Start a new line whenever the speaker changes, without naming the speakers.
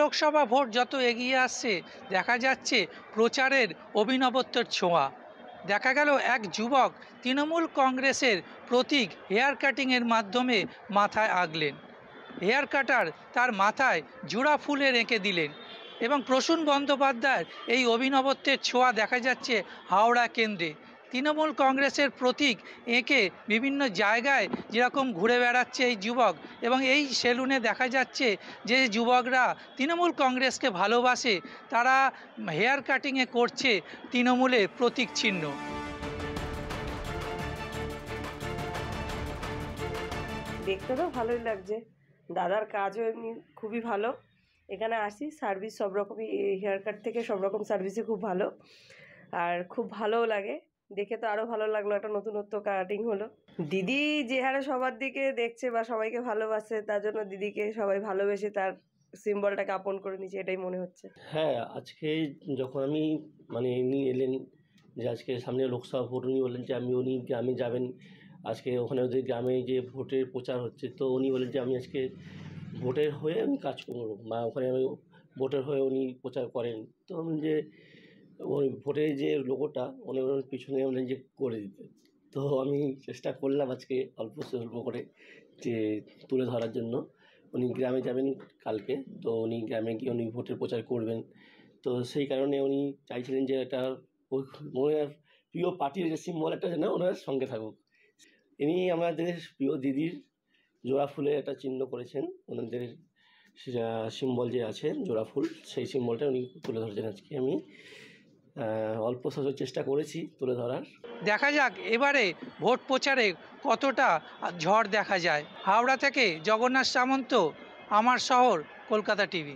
Lok Sabha vote যত এগিয়ে আসছে দেখা যাচ্ছে প্রচারের অভিনবত্বের ছোঁয়া। দেখা গেল এক যুবক তৃণমূল কংগ্রেসের প্রতীক হেয়ার কাটিংয়ের মাধ্যমে মাথায় আঁকলেন। হেয়ার কাটার তার মাথায় জোড়া ফুলের এঁকে দিলেন এবং প্রসূন বন্দ্যোপাধ্যায়ের এই অভিনবত্বের ছোঁয়া দেখা যাচ্ছে হাওড়া কেন্দ্রে। তৃণমূল কংগ্রেসের প্রতীক এঁকে বিভিন্ন জায়গায় যেরকম ঘুরে বেড়াচ্ছে এই যুবক, এবং এই সেলুনে দেখা যাচ্ছে যে যুবকরা তৃণমূল কংগ্রেসকে ভালোবাসে তারা হেয়ার কাটিংয়ে করছে তৃণমূলের প্রতীক চিহ্ন।
দেখতে তো ভালোই লাগছে, দাদার কাজও এমনি খুবই ভালো। এখানে আসি সার্ভিস সব রকমই, হেয়ার কাট থেকে সব রকম সার্ভিসই খুব ভালো, আর খুব ভালোও লাগে দেখে। তো আরও ভালো লাগলো, একটা নতুনত্ব কাটিং হলো। দিদি যে হারে সবার দিকে দেখছে বা সবাইকে ভালোবাসে, তার জন্য দিদিকে সবাই ভালোবেসে তার সিম্বলটাকে আপন করে নিচ্ছে, এটাই মনে হচ্ছে।
হ্যাঁ, আজকে যখন আমি ইনি এলেন যে আজকে সামনে লোকসভা ভোট, উনি বললেন যে উনি গ্রামে যাবেন আজকে, ওখানে ওদের গ্রামে যে ভোটের প্রচার হচ্ছে, তো উনি বলেন যে আমি আজকে ভোটের হয়ে আমি কাজ করবো, বা ওখানে আমি ভোটের হয়ে উনি প্রচার করেন। তো আমি যে ওই ভোটের যে লোগোটা উনি ওনার পিছনে বলেন যে করে দিতে, তো আমি চেষ্টা করলাম আজকে অল্প স্বল্প করে যে তুলে ধরার জন্য। উনি গ্রামে যাবেন কালকে, তো উনি গ্রামে গিয়ে উনি ভোটের প্রচার করবেন। তো সেই কারণে উনি চাইছিলেন যে এটা ওনার প্রিয় পার্টির যে সিম্বল একটা যেন ওনার সঙ্গে থাকুক। ইনি আমাদের প্রিয় দিদির জোড়া ফুলের একটা চিহ্ন করেছেন, ওনাদের সিম্বল যে আছে জোড়া ফুল, সেই সিম্বলটা উনি তুলে ধরেছেন। আজকে আমি অল্প স্বল্প চেষ্টা করেছি তুলে ধরার।
দেখা যাক এবারে ভোট প্রচারে কতটা ঝড় দেখা যায়। হাওড়া থেকে জগন্নাথ সামন্ত, আমার শহর কলকাতা টিভি।